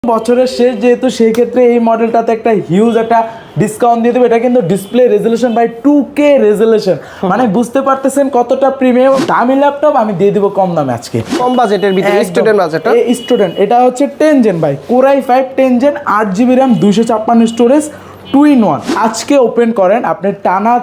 বছরের শেষ যেহেতু সেই ক্ষেত্রে এই মডেলটাতে একটা হিউজ একটা ডিসকাউন্ট দিয়ে দেবে। এটা কিন্তু display resolution by 2K resolution, মানে বুঝতে পারতেছেন কতটা প্রিমিয়াম দামি ল্যাপটপ আমি দিয়ে দিব কম দামে আজকে, কম বাজেটের ভিতরে স্টুডেন্ট বাজেট। স্টুডেন্ট এটা হচ্ছে 10 জেন ভাই, Core i5 10 gen 8GB RAM 256 storage 2-in-1। আজকে ওপেন করেন, আপনি টানা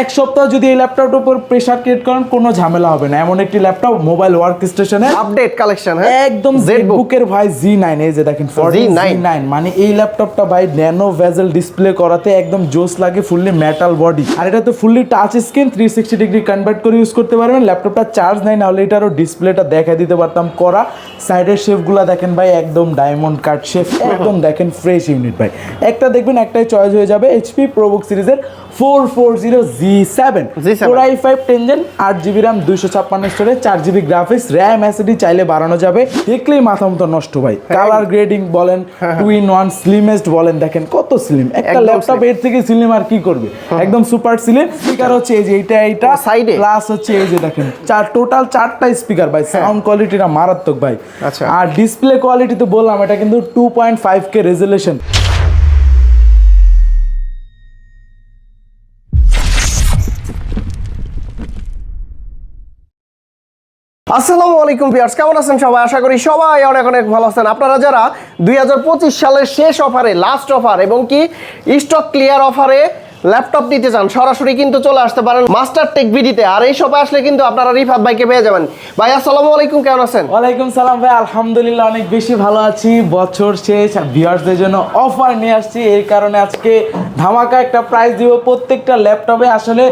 এক সপ্তাহ যদি এই ল্যাপটপটার উপর প্রেসার ক্রিয়েট করেন কোনো ঝামেলা হবে না। এমন একটি ল্যাপটপ মোবাইল ওয়ার্ক স্টেশনে আপডেট কালেকশন, একদম জেটবুকের ভাই Z9, এই যে দেখেন Z9, মানে এই ল্যাপটপটা ভাই ন্যানো ভেজেল ডিসপ্লে করাতে একদম জোস লাগে, ফুললি মেটাল বডি, আর এটা তো fully touch screen 360 degree convert করে ইউজ করতে পারবেন। ল্যাপটপটা চার্জ নাই, না হলে এটারও ডিসপ্লেটা দেখা দিতে পারতাম করা। সাইডের শেপগুলো দেখেন ভাই একদম ডায়মন্ড কাট শেপ, একদম দেখেন ফ্রেশ ইউনিট ভাই। একটা দেখবেন একটাই চয়েস হয়ে যাবে HP ProBook সিরিজের 440G7 Core i5 10 gen 8GB RAM 256 storage 4GB graphics, RAM SSD চাইলে বাড়ানো যাবে। দেখলেই মাথা মতো নষ্ট ভাই। কালার গ্রেডিং বলেন, 2-in-1 স্লিমেস্ট বলেন, দেখেন কত স্লিম একটা ল্যাপটপ, এর থেকে স্লিম আর কি করবে, একদম সুপার স্লিম। স্পিকার হচ্ছে এই যে এইটা সাইডে, প্লাস হচ্ছে এই যে দেখেন টোটাল 4টা স্পিকার ভাই। সাউন্ড কোয়ালিটিটা মারাত্মক ভাই। আচ্ছা, আর ডিসপ্লে কোয়ালিটি তো বললাম, এটা কিন্তু 2.5K রেজোলিউশন। আসসালামু আলাইকুম ভিউয়ার্স, কেমন আছেন সবাই? আশা করি সবাই অনেক অনেক ভালো আছেন। আপনারা যারা 2025 সালের শেষ অফারে, লাস্ট অফার এবং কি স্টক ক্লিয়ার অফারে ল্যাপটপ নিতে চান, সরাসরি কিন্তু চলে আসতে পারেন মাস্টার টেক ভিডিতে। আর এই শপে আসলে কিন্তু আপনারা রিফাত ভাইকে পেয়ে যাবেন। ভাই আসসালামু আলাইকুম, কেমন আছেন? ওয়ালাইকুম সালাম ভাই, আলহামদুলিল্লাহ অনেক বেশি ভালো আছি। বছর শেষ ভিউয়ার্সদের জন্য অফার নিয়ে আসছি, এই কারণে আজকে ধামাকা একটা প্রাইস দিব প্রত্যেকটা ল্যাপটপে। আসলে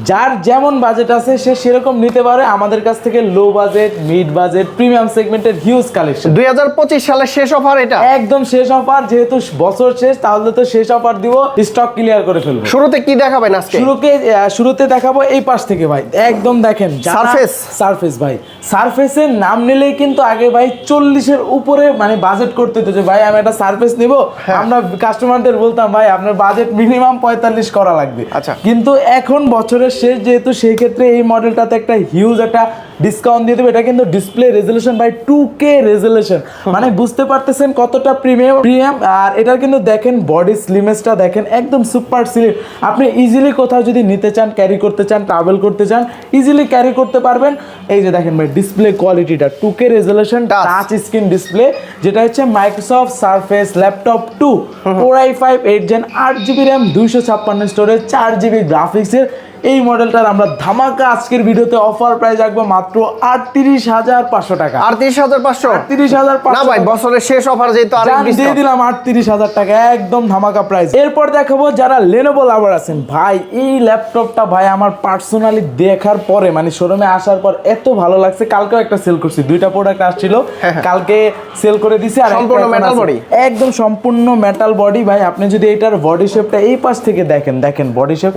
যার যেমন বাজেট আছে সে সেরকম নিতে পারে আমাদের কাছ থেকে। Low budget, mid budget, premium সেগমেন্টের হিউজ কালেকশন। 2025 সালের শেষ অফার এটা, একদম শেষ অফার, যেহেতু বছর শেষ তাহলে তো শেষ অফার দিব, স্টক ক্লিয়ার করে ফেলবো। শুরুতে কি দেখাবেন আজকে? শুরুতে দেখাবো এই পাশ থেকে ভাই, একদম দেখেন সারফেস ভাই। সারফেসের নাম নিলেই কিন্তু আগে ভাই 40-এর উপরে মানে বাজেট করতে হতো যে ভাই আমি একটা সারফেস নিব। আমরা কাস্টমারদের বলতাম ভাই আপনার বাজেট মিনিমাম 45 করা লাগবে। আচ্ছা, কিন্তু এখন বছরের শেষ যেহেতু সেই ক্ষেত্রে এই মডেলটাতে একটা হিউজ একটা ডিসকাউন্ট দিয়ে দেবে। এটা কিন্তু display resolution by 2K resolution, মানে বুঝতে পারতেছেন কতটা প্রিমিয়াম। আর এটার কিন্তু দেখেন বডি স্লিমেসটা দেখেন একদম সুপার স্লিম। আপনি ইজিলি কোথাও যদি নিতে চান, ক্যারি করতে চান, ট্রাভেল করতে চান, ইজিলি ক্যারি করতে পারবেন। এই যে দেখেন ভাই ডিসপ্লে কোয়ালিটিটা 2K resolution touch screen display, যেটা হচ্ছে Microsoft Surface laptop 2 Core i5 8 gen 8GB RAM 256 storage 4GB গ্রাফিক্সের এই মডেলটার আমরা ধামাকা আজকের ভিডিওতে অফার প্রাইস রাখবো মাত্র 38,500 টাকা। 38,500? 38,500 না ভাই, বছরের শেষ অফার যেহেতু আরেক দিয়ে দিলাম 38,000 টাকা, একদম ধামাকা প্রাইস। এরপর দেখাবো যারা Lenovo লাভার আছেন ভাই, এই ল্যাপটপটা ভাই আমার পার্সোনালি দেখার পরে মানে শোরুমে আসার পর এত ভালো লাগছে। কালকেও একটা সেল করছি, 2টা প্রোডাক্ট আসছিল, কালকে সেল করে দিছি। আর সম্পূর্ণ মেটাল বডি, একদম সম্পূর্ণ মেটাল বডি ভাই। আপনি যদি এটার বডি শেপটা এই পাশ থেকে দেখেন বডি শেপ,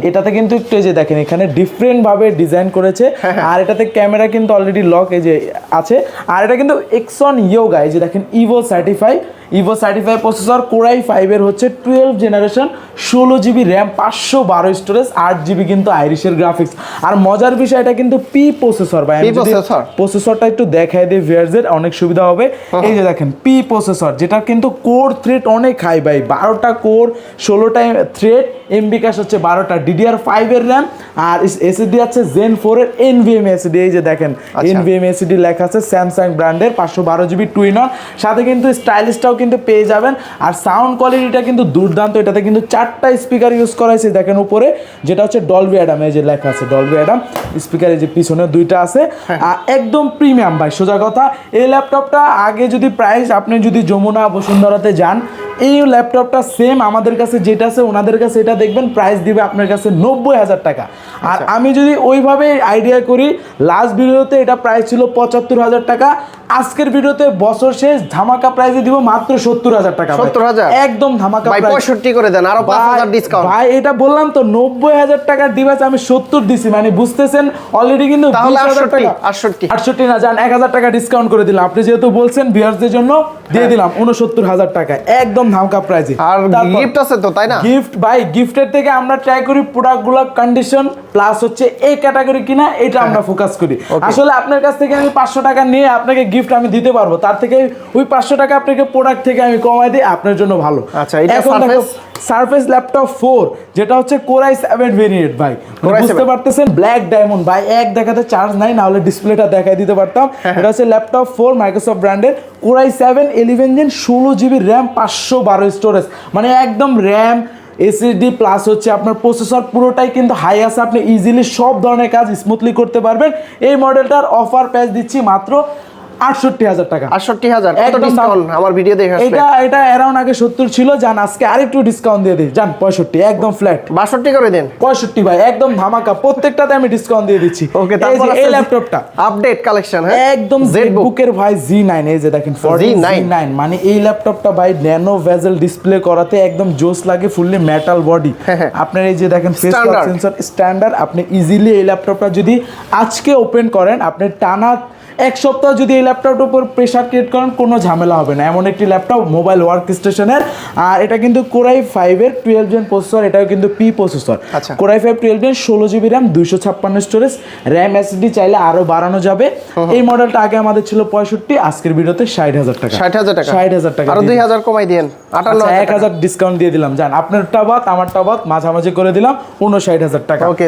এটাতে কিন্তু যে দেখেন এখানে ডিফারেন্ট ভাবে ডিজাইন করেছে। আর এটাতে ক্যামেরা কিন্তু অলরেডি লক এই যে আছে। আর এটা কিন্তু Exon Yoga, এই যে দেখেন Evo certify processor, Core i5 এর হচ্ছে 12 generation 16GB RAM 512 storage 8GB কিন্তু আইরিশের গ্রাফিক্স। আর মজার বিষয় এটা কিন্তু পি প্রসেসর ভাই। প্রসেসরটা একটু দেখাই দিই ভিউয়ারদের, অনেক সুবিধা হবে। এই যে দেখেন পি প্রসেসর, যেটা কিন্তু কোর থ্রেড অনেক হাই ভাই, 12টা কোর 16টা থ্রেড, এমবি ক্যাশ হচ্ছে 12টা, DDR5 এর RAM, আর এসএসডি আছে Zen 4 এর NVMe SSD। এই যে দেখেন NVMe SSD লেখা আছে, স্যামসাং ব্র্যান্ডের 512GB 2-in-1, সাথে কিন্তু স্টাইলিশটাও কিন্তু পেয়ে যাবেন। আর সাউন্ড কোয়ালিটিটা কিন্তু দুর্দান্ত, এটাতে কিন্তু 4টা স্পিকার ইউজ করা হয়েছে দেখেন উপরে, যেটা হচ্ছে ডলবি অ্যাডাম, এই যে লেখা আছে ডলবি অ্যাডাম স্পিকার, এই যে পিছনে 2টা আছে। একদম প্রিমিয়াম ভাই, সোজা কথা। এই ল্যাপটপটা আগে যদি প্রাইস আপনি যদি যমুনা বসুন্ধরাতে যান, এই ল্যাপটপটা সেম আমাদের কাছে যেটা আছে ওনাদের কাছে এটা দেখবেন প্রাইস দিবে আপনার কাছে 90,000 টাকা। আর আমি যদি ওইভাবে আইডিয়া করি, লাস্ট ভিডিওতে এটা প্রাইস ছিল 75,000 টাকা, আজকের ভিডিওতে বছর শেষ ধামাকা প্রাইসে দিব মাত্র 70,000 টাকা। 70,000 একদম ধামাকা ভাই, 65 করে দেন, আরো 5,000 ডিসকাউন্ট ভাই। এটা বললাম তো 90,000 টাকার ডিভাইস আমি 70 দিছি, মানে বুঝতেছেন অলরেডি কিন্তু 68 না, জান 1,000 টাকা ডিসকাউন্ট করে দিলাম। আপনি যেহেতু বলছেন ভিউয়ারদের জন্য দিয়ে দিলাম 69,000 টাকা, একদম ধামাকা প্রাইসে। আর গিফট আছে তো, তাই না? গিফট ভাই, গিফটের থেকে আমরা ট্রাই করি প্রোডাক্টগুলো কন্ডিশন প্লাস হচ্ছে এই ক্যাটাগরি কিনা, এটা আমরা ফোকাস করি। আসলে আপনার কাছ থেকে আমি 500 টাকা নিয়ে আপনাকে গিফট আমি দিতে পারবো, তার থেকে ওই 500 টাকা আপনাকে প্রোডাক্ট থেকে আমি কমাই দিই, আপনার জন্য ভালো। আচ্ছা, এটা এখন দেখো সারফেস ল্যাপটপ 4 যেটা হচ্ছে Core i7 ভেরিয়েন্ট ভাই, বুঝতে পারতেছেন ব্ল্যাক ডায়মন্ড ভাই, এক দেখাতে চার্জ নাই, না হলে ডিসপ্লেটা দেখাই দিতে পারতাম। এটা হচ্ছে ল্যাপটপ 4 মাইক্রোসফট ব্র্যান্ডের Core i7 11 gen 16 GB RAM 512 storage, মানে একদম র্যাম এসএসডি প্লাস হচ্ছে আপনার প্রসেসর পুরোটাই কিন্তু হাই আছে, আপনি ইজিলি সব ধরনের কাজ স্মুথলি করতে পারবেন। এই মডেলটার অফার প্রাইস দিচ্ছি মাত্র 68,000 টাকা। 68,000 কত ডিসকাউন্ট আমার ভিডিও দেখে আসবে? এটা অ্যারাউন্ড আগে 70 ছিল, জান আজকে আরেকটু ডিসকাউন্ট দিয়ে দিই, জান 65 একদম ফ্ল্যাট 62 করে দেন। 65 ভাই একদম ধামাকা, প্রত্যেকটাতে আমি ডিসকাউন্ট দিয়ে দিচ্ছি। ওকে, তারপর এই ল্যাপটপটা আপডেট কালেকশন, হ্যাঁ একদম জেটবুকের ভাই G9, এই যে দেখেন G9, মানে এই ল্যাপটপটা ভাই ন্যানো ভেজেল ডিসপ্লে করাতে একদম জোস লাগে, ফুললি মেটাল বডি। আপনার এই যে দেখেন ফেস লক সেন্সর স্ট্যান্ডার্ড, আপনি ইজিলি এই ল্যাপটপটা যদি আজকে ওপেন করেন, আপনি টানা এক সপ্তাহ যদি এই ল্যাপটপটার উপর প্রেশার ক্রিয়েট করেন কোনো ঝামেলা হবে না, এমন একটি ল্যাপটপ মোবাইল ওয়ার্ক স্টেশনের। আর এটা কিন্তু Core i5 এর 12 জেন প্রসেসর, এটাও কিন্তু P processor. Core i5 12 gen 16 GB RAM 256 storage, RAM SSD চাইলে আরো বাড়ানো যাবে। এই মডেলটা আগে আমাদের ছিল 65, আজকের ভিডিওতে 60,000 টাকা। 60,000 টাকা, আরো 2,000 কমাই দেন, 58,000 1000 ডিসকাউন্ট দিয়ে দিলাম, জান আপনারটা বাদ আমারটা বাদ মাঝামাঝি করে দিলাম 59,000 টাকা। ওকে,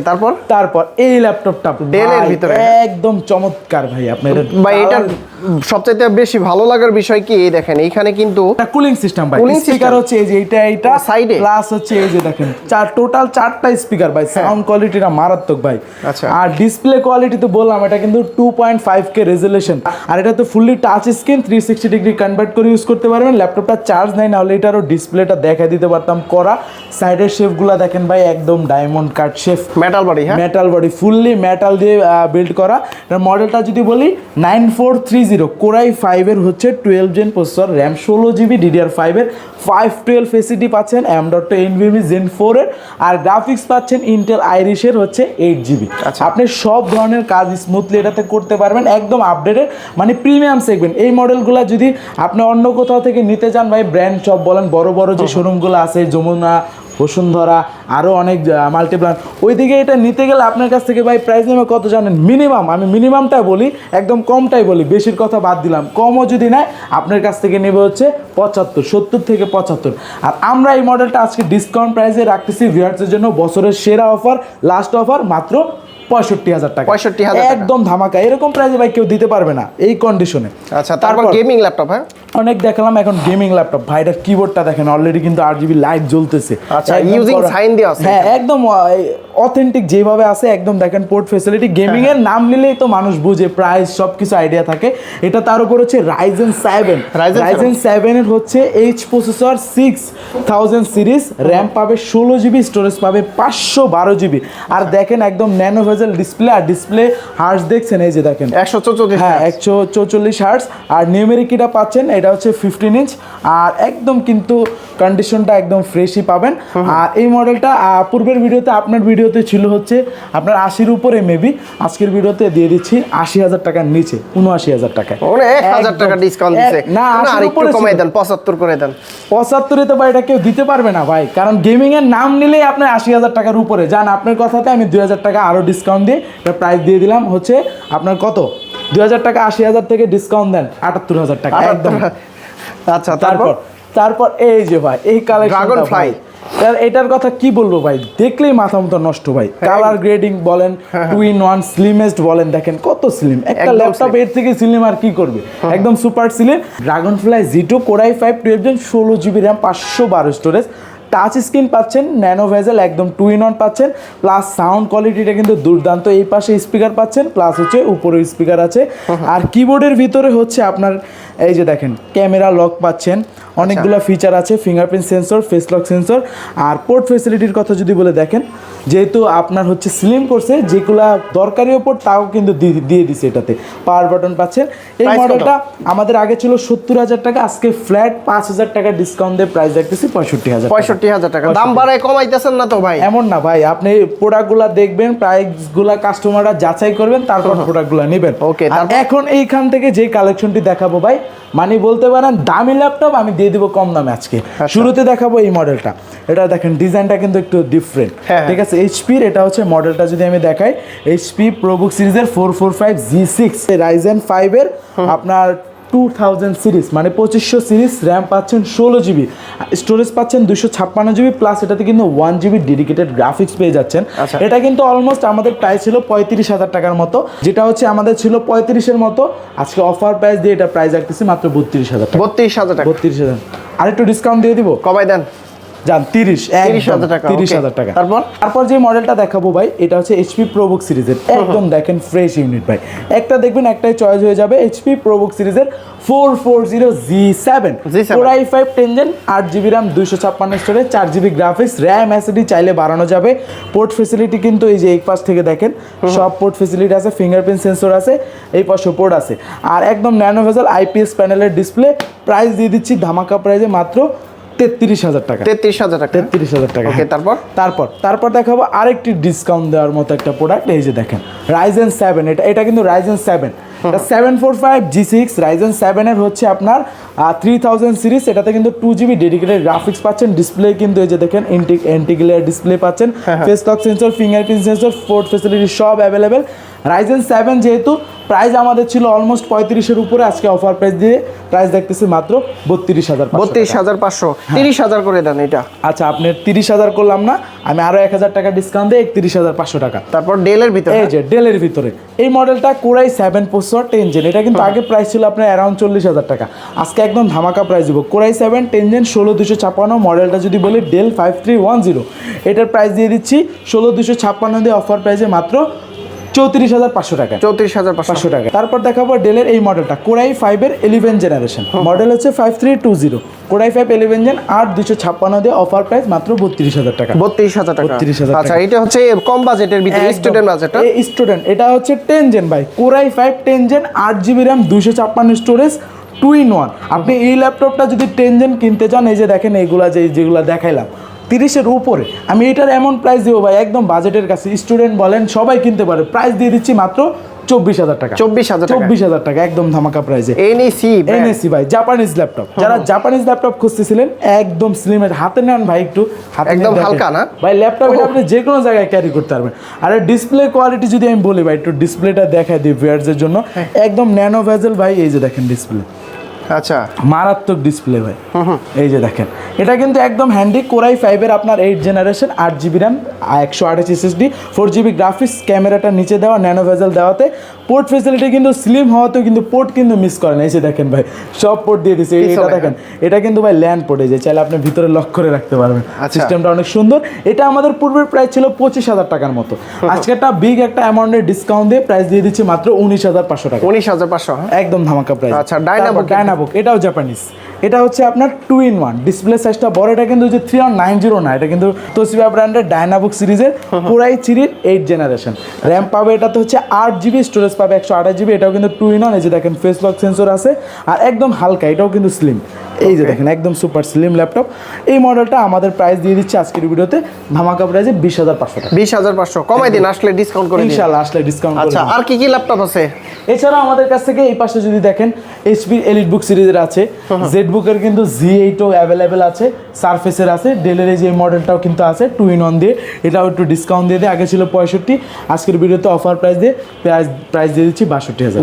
তারপর এই ল্যাপটপটা ডেলের ভিতরে একদম চমৎকার ভাই। আপনার ভাই এটা সবচেয়ে বেশি ভালো লাগার বিষয় কি, এই দেখেন এইখানে কিন্তু কুলিং সিস্টেম ভাই, স্পিকার হচ্ছে এই যে এইটা সাইডে, প্লাস হচ্ছে এই যে দেখেন টোটাল 4টা স্পিকার ভাই, সাউন্ড কোয়ালিটিটা মারাত্মক ভাই। আচ্ছা, আর ডিসপ্লে কোয়ালিটি তো বললাম, এটা কিন্তু 2.5K রেজোলিউশন, আর এটা তো fully touch screen 360 degree convert করে ইউজ করতে পারবেন। ল্যাপটপটা চার্জ নাই, না হলে এটারও ডিসপ্লেটা দেখা দিতে পারতাম করা। সাইডের শেপগুলো দেখেন ভাই, একদম diamond cut shape, metal body, হ্যাঁ মেটাল বডি, ফুললি মেটাল দিয়ে বিল্ড করা। এর মডেলটা যদি বলি 9430 Core i5 এর হচ্ছে 12 gen processor, RAM 16 GB, DDR5 এর 512 এসএসডি পাচ্ছেন, M.2 NVMe Gen 4 এর, আর গ্রাফিক্স পাচ্ছেন ইন্টেল আইরিশ এর হচ্ছে 8 জিবি। আপনি সব ধরনের কাজ স্মুথলি এটাতে করতে পারবেন, একদম আপডেটেড, মানে প্রিমিয়াম সেগমেন্ট। এই মডেলগুলো যদি আপনি অন্য কোথাও থেকে নিতে চান ভাই, ব্র্যান্ড শপ বলেন, বড় বড় যে শোরুমগুলো আছে, যমুনা, বসুন্ধরা, আরও অনেক মাল্টিপ্লান, ওইদিকে এটা নিতে গেলে আপনার কাছ থেকে ভাই প্রাইস নেবে কত জানেন? মিনিমাম, আমি মিনিমামটাই বলি, একদম কমটাই বলি, বেশির কথা বাদ দিলাম, কমও যদি নেয় আপনার কাছ থেকে নেবে হচ্ছে 75, 70 থেকে 75। আর আমরা এই মডেলটা আজকে ডিসকাউন্ট প্রাইসে রাখতেছি ভিউয়ার্সের জন্য, বছরের সেরা অফার, লাস্ট অফার মাত্র 65,000 টাকা, 65,000 একদম ধামাকা। এরকম প্রাইসে ভাই কেউ দিতে পারবে না এই কন্ডিশনে। আচ্ছা, তারপর গেমিং ল্যাপটপ, হ্যাঁ অনেক দেখালাম, এখন গেমিং ল্যাপটপ ভাই, এটার কিবোর্ডটা দেখেন অলরেডি কিন্তু RGB লাইট জ্বলতেছে। আচ্ছা, ইউজিং সাইন দেওয়া আছে, হ্যাঁ একদম অথেন্টিক যেভাবে আছে, একদম দেখেন পোর্ট ফ্যাসিলিটি। গেমিং এর নাম নিলেই তো মানুষ বুঝে, প্রাইস সবকিছু আইডিয়া থাকে। এটা তার উপর হচ্ছে Ryzen 7 এর হচ্ছে H প্রসেসর 6000 সিরিজ, র্যাম পাবে 16 জিবি, স্টোরেজ পাবে 512 জিবি। আর দেখেন একদম ন্যানো ভেজেল ডিসপ্লে, আর ডিসপ্লে হার্টস দেখছেন এই যে দেখেন 144, হ্যাঁ 144 হার্টস। আর নিউমেরিক এটা পাচ্ছেন, এটা হচ্ছে 15 ইঞ্চ, আর একদম কিন্তু কন্ডিশনটা একদম ফ্রেশই পাবেন। আর এই মডেলটা পূর্বের ভিডিওতে, আপনার ভিডিওতে ছিল হচ্ছে আপনার 80-র উপরে মেবি, আজকের ভিডিওতে দিয়ে দিচ্ছি 80,000 টাকার নিচে, 79,000 টাকায়, 1,000 টাকা ডিসকাউন্ট দিছে। না আর একটু কমাই দেন, 75 করে দেন। 75-এ তো ভাই এটা কেউ দিতে পারবে না ভাই, কারণ গেমিং এর নাম নিলেই আপনার 80,000 টাকার উপরে যান। আপনার কথাতে আমি 2,000 টাকা আরো ডিসকাউন্ট দিয়ে এটা প্রাইস দিয়ে দিলাম হচ্ছে আপনার কত, 2,000 টাকা, 80,000 থেকে ডিসকাউন্ট দেন 78,000 টাকা একদম। আচ্ছা, তারপর এই যে ভাই এই কালেকশন ড্রাগন ফ্লাই, এটার কথা কি বলবো ভাই, দেখলেই মাথা মতো নষ্ট ভাই। কালার গ্রেডিং বলেন, 2-in-1 স্লিমেস্ট বলেন, দেখেন কত স্লিম একটা ল্যাপটপ, এর থেকে স্লিম আর কি করবে, একদম super slim. Dragonfly Z2 Core i5 12 gen 16 GB RAM 512 storage, touch screen পাচ্ছেন, ন্যানো ভেজেল, একদম 2-in-1 পাচ্ছেন, প্লাস সাউন্ড কোয়ালিটিটা কিন্তু দুর্দান্ত। এই পাশে স্পিকার পাচ্ছেন, প্লাস হচ্ছে উপরে স্পিকার আছে। আর কিবোর্ডের ভিতরে হচ্ছে আপনার এই যে দেখেন ক্যামেরা লক পাচ্ছেন, অনেকগুলো ফিচার আছে, fingerprint sensor, face lock sensor. আর পোর্ট ফ্যাসিলিটির কথা যদি বলে দেখেন, যেহেতু আপনার হচ্ছে স্লিম করছে, যেগুলা দরকারিও পোর্ট তাও কিন্তু দিয়ে দিছে এটাতে। পাওয়ার বাটন পাচ্ছেন। এই মডেলটা আমাদের আগে ছিল 70,000 টাকা, আজকে ফ্ল্যাট 5,000 টাকা ডিসকাউন্ট দিয়ে প্রাইস রাখতেছি 65,000 টাকা। দাম বাড়ায় কমাইতেছেন না তো ভাই? এমন না ভাই, আপনি প্রোডাক্টগুলো দেখবেন, প্রাইসগুলো কাস্টমাররা যাচাই করবেন, তারপর প্রোডাক্টগুলো নেবেন। ওকে, এখন এইখান থেকে যে কালেকশনটি দেখাবো ভাই, মানে বলতে পারেন দামি ল্যাপটপ আমি দিয়ে দিব কম দামে আজকে। শুরুতে দেখাবো এই মডেলটা, এটা দেখেন ডিজাইনটা কিন্তু একটু ডিফারেন্ট, হ্যাঁ। ঠিক আছে। এইচপির এটা হচ্ছে মডেলটা যদি আমি দেখাই, এইচপি প্রোবুক সিরিজের 445G6 রাইজেন 5 এর আপনার 2000 সিরিজ মানে 2500 সিরিজ, র্যাম পাচ্ছেন 16GB, স্টোরেজ পাচ্ছেন 256GB, প্লাস এটাতে কিন্তু 1GB ডেডিকেটেড গ্রাফিক্স পেয়ে যাচ্ছেন। আচ্ছা। এটা কিন্তু অলমোস্ট আমাদের প্রাইস ছিল 35,000 টাকার মতো, যেটা হচ্ছে আমাদের ছিল 35-এর মতো, আজকে অফার প্রাইস দিয়ে এটা প্রাইস রাখতেছি মাত্র 32,000 টাকা। 32,000 টাকা 32,000, আর একটু ডিসকাউন্ট দিয়ে দিব, কমাই দেন। যান 30,000 টাকা, 30,000 টাকা। তারপর যে মডেলটা দেখাবো ভাই, এটা হচ্ছে এইচপি প্রোবুক সিরিজের, একদম দেখেন ফ্রেশ ইউনিট ভাই, একটা দেখবেন একটাই চয়েস হয়ে যাবে। এইচপি প্রোবুক সিরিজের 440G7 Core i5 10 Gen, 8GB RAM, 256 storage, 4GB graphics, RAM SSD চাইলে বাড়ানো যাবে। পোর্ট ফেসিলিটি কিন্তু এই যে এই পাশ থেকে দেখেন সব পোর্ট ফেসিলিটি আছে, ফিঙ্গারপ্রিন্ট সেন্সর আছে, এই পাশে পোর্ট আছে, আর একদম ন্যানো ভেজেল আইপিএস প্যানেলের ডিসপ্লে। প্রাইস দিয়ে দিচ্ছি ধামাকা প্রাইসে মাত্র 33,000 টাকা। 33,000 টাকা 33,000 টাকা। ওকে, তারপর দেখাবো আরেকটি ডিসকাউন্ট দেওয়ার মতো একটা প্রোডাক্ট, এই যে দেখেন রাইজেন 7, এটা কিন্তু রাইজেন 7, এটা 745G6 রাইজেন 7 এর হচ্ছে আপনার 3000 সিরিজ, এটাতে কিন্তু 2GB ডেডিকেটেড গ্রাফিক্স পাচ্ছেন। ডিসপ্লে কিন্তু এই যে দেখেন এন্টি-গ্লেয়ার ডিসপ্লে পাচ্ছেন, face lock sensor, fingerprint sensor, port facility সব অ্যাভেলেবেল। রাইজেন 7 যেহেতু প্রাইস আমাদের ছিল অলমোস্ট 35-এর উপরে, আজকে অফার প্রাইস দিয়ে প্রাইস দেখতেছি মাত্র 32,500। 32,500, 30,000 করে দেন এটা। আচ্ছা, আপনি 30,000 করলাম না, আমি আরো 1,000 টাকা ডিসকাউন্ট দিয়ে 31,500 টাকা। তারপর ডেলের ভিতরে, এই যে ডেলের ভিতরে এই মডেলটা কোরাই 7 প্রসেসর 10 Gen, এটা কিন্তু আগে প্রাইস ছিল আপনার অ্যারাউন্ড 40,000 টাকা, আজকে একদম ধামাকা প্রাইস দিব। কোরাই 7 10 Gen 16256, মডেলটা যদি বলি ডেল 5310, এটার প্রাইস দিয়ে দিচ্ছি 16256 দিয়ে অফার প্রাইসে মাত্র 34,500 টাকা। 34,500 টাকা। তারপর দেখাবো ডেলের এই মডেলটা কোরাই 5 এর 11 জেনারেশন, মডেল হচ্ছে 5320, কোরাই 5 11 Gen 8256 দিয়ে অফার প্রাইস মাত্র 32,000 টাকা। 32,000 টাকা। 32,000 আচ্ছা, এটা হচ্ছে কম বাজেটের ভিতরে, স্টুডেন্ট বাজেটটা। এই স্টুডেন্ট এটা হচ্ছে 10 Gen ভাই, core i 5 10 Gen 8GB RAM 256 storage 2-in-1। আপনি এই ল্যাপটপটা যদি 10 Gen কিনতে চান, এই যে দেখেন এইগুলা যেগুলো দেখাইলাম 30-এর উপরে, আমি এটার এমন প্রাইস দেবো ভাই একদম বাজেটের কাছে, স্টুডেন্ট বলেন সবাই কিনতে পারে, প্রাইস দিয়ে দিচ্ছি মাত্র 24,000 টাকা। 24,000 টাকা একদম ধামাকা প্রাইসে। এনএসি ভাই, জাপানিজ ল্যাপটপ, যারা জাপানিজ ল্যাপটপ খুঁজতেছিলেন একদম স্লিম, হাতে নেন ভাই, একটু হাতে একদম হালকা না ভাই, ল্যাপটপ এটা আপনি যে কোনো জায়গায় ক্যারি করতে পারবেন। আর ডিসপ্লে কোয়ালিটি যদি আমি বলি ভাই, একটু ডিসপ্লেটা দেখাই দিই ভিউয়ারদের জন্য, একদম ন্যানো ভেজেল ভাই, এই যে দেখেন ডিসপ্লে, আচ্ছা মারাত্মক ডিসপ্লে ভাই, এই যে দেখেন এটা কিন্তু একদম হ্যান্ডি। কোরাই 5 এর আপনার 8 generation, 8GB RAM, 128 SSD, 4GB graphics, ক্যামেরাটা নিচে দেওয়া, ন্যানো ভেজেল দেওয়াতে, পোর্ট ফেসিলিটি কিন্তু স্লিম হওয়াতেও কিন্তু পোর্ট কিন্তু মিস করেন, এই যে দেখেন ভাই সব পোর্ট দিয়ে দিচ্ছে। এটা দেখেন, এটা কিন্তু ভাই ল্যান্ড পোর্টে যে চাইলে আপনি ভিতরে লক করে রাখতে পারবেন, সিস্টেমটা অনেক সুন্দর। এটা আমাদের পূর্বের প্রাইস ছিল 25,000 টাকার মতো, আজকে একটা বিগ একটা অ্যামাউন্টের ডিসকাউন্ট দিয়ে প্রাইস দিয়ে দিচ্ছি মাত্র 19,500 টাকা। 19,500 একদম ধামাকা প্রাইস। আচ্ছা, ডায়নাবুক, এটাও জাপানিজ, এটা হচ্ছে আপনার 2-in-1, ডিসপ্লে সাইজটা বড়, এটা কিন্তু যে 3190 না, এটা কিন্তু তোশিবা ব্র্যান্ডের ডায়নাবুক সিরিজের কোরাই 3 8 জেনারেশন। র্যাম পাবে এটাতে হচ্ছে 8GB, স্টোরেজ পাবে 128GB, এটাও কিন্তু 2-in-1, এই যে দেখেন ফেস লক সেন্সর আছে, আর একদম হালকা, এটাও কিন্তু স্লিম, এই যে দেখেন একদম সুপার স্লিম ল্যাপটপ। এই মডেলটা আমাদের প্রাইস দিয়ে দিচ্ছে আজকের ভিডিওতে ধামাকা প্রাইসে 20,500 টাকা। 20,500 কমাই দিন, আসলে ডিসকাউন্ট করে দিন ইনশাআল্লাহ, আসলে ডিসকাউন্ট করে। আচ্ছা, আর কি কি ল্যাপটপ আছে? এছাড়াও আমাদের কাছ থেকে এই পাশে যদি দেখেন এইচপি এলিটবুক সিরিজের আছে, জেডবুকের কিন্তু G8ও অ্যাভেলেবেল আছে, সারফেসের আছে, ডেলের এই যে মডেলটাও কিন্তু আছে 2-in-1 দিয়ে, এটাও একটু ডিসকাউন্ট দিয়ে দেয়, আগে ছিল 65, আজকের ভিডিওতে অফার প্রাইস দিয়ে প্রাইস দিয়ে দিচ্ছি 62,000।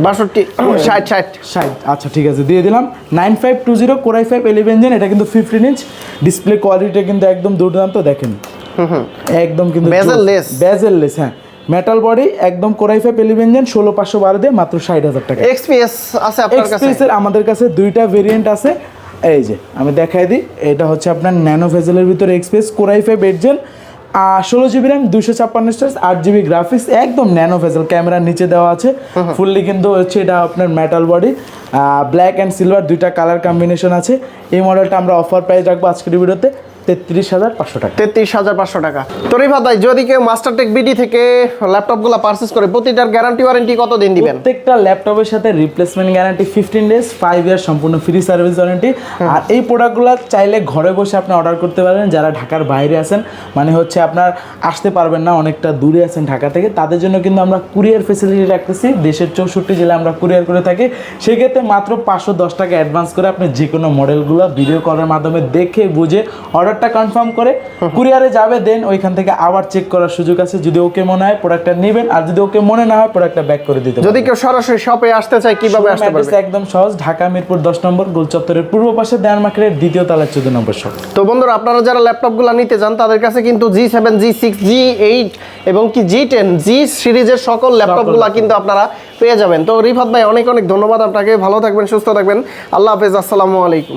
60। আচ্ছা ঠিক আছে, দিয়ে দিলাম 9520 কোরাই 5 11 Gen, এটা কিন্তু 15 ইঞ্চ, ডিসপ্লে কোয়ালিটি কিন্তু একদম দুর্দান্ত, দেখেন একদম কিন্তু বেজেললেস, হ্যাঁ মেটাল বডি, একদম কোরাই 5 11 Gen 16512 দিয়ে মাত্র 60,000 টাকা। এক্সপিএস আছে আপনার কাছে? এক্সপিএস এর আমাদের কাছে দুইটা ভেরিয়েন্ট আছে, এই যে আমি দেখাই দিই, এটা হচ্ছে আপনার ন্যানো ভেজেলের ভিতরে XPS core i 5 8 Gen, 16GB RAM, 256 storage, 8GB graphics, একদম ন্যানো ভেজেল, ক্যামেরার নিচে দেওয়া আছে, ফুললি কিন্তু হচ্ছে এটা আপনার metal body, black and silver দুইটা কালার কম্বিনেশন আছে। এই মডেলটা আমরা অফার প্রাইস রাখবো আজকের ভিডিওতে 33,500 টাকা। 33,500 টাকা। তরিফা ভাই, যদি কেউ মাস্টারটেক বিডি থেকে ল্যাপটপগুলো পারচেজ করে, প্রতিটার গ্যারান্টি ওয়ারেন্টি কত দিন দিবেন? প্রত্যেকটা ল্যাপটপের সাথে রিপ্লেসমেন্ট গ্যারান্টি 15 ডেজ, 5 ইয়ার সম্পূর্ণ ফ্রি সার্ভিস ওয়ারেন্টি। আর এই প্রোডাক্টগুলো চাইলে ঘরে বসে আপনি অর্ডার করতে পারবেন, যারা ঢাকার বাইরে আছেন, মানে হচ্ছে আপনার আসতে পারবেন না, অনেকটা দূরে আছেন ঢাকা থেকে, তাদের জন্য কিন্তু আমরা কুরিয়ার ফেসিলিটি রাখতেছি, দেশের 64 জেলায় আমরা কুরিয়ার করে থাকি। সেক্ষেত্রে মাত্র 510 টাকা অ্যাডভান্স করে আপনি যে কোনো মডেলগুলো ভিডিও কলের মাধ্যমে দেখে বুঝে অর্ডারটা অর্ডারটা কনফার্ম করে কুরিয়ারে যাবে, দেন ওইখান থেকে আবার চেক করার সুযোগ আছে। যদি ওকে মনে হয় প্রোডাক্টটা নেবেন, আর যদি ওকে মনে না হয় প্রোডাক্টটা ব্যাক করে দিতে যদি কেউ সরাসরি শপে আসতে চায় কিভাবে আসতে পারবে? একদম সহজ, ঢাকা মিরপুর 10 নম্বর গোল চত্বরের পূর্ব পাশে দেয়ার মার্কেটের দ্বিতীয় তলায় 14 নম্বর শপ। তো বন্ধুরা, আপনারা যারা ল্যাপটপগুলো নিতে চান তাদের কাছে কিন্তু G7, G6, G8 এবং কি G10 জি সিরিজের সকল ল্যাপটপগুলো কিন্তু আপনারা পেয়ে যাবেন। তো রিফাত ভাই, অনেক অনেক ধন্যবাদ আপনাকে। ভালো থাকবেন, সুস্থ থাকবেন। আল্লাহ হাফেজ, আসসালামু আলাইকুম।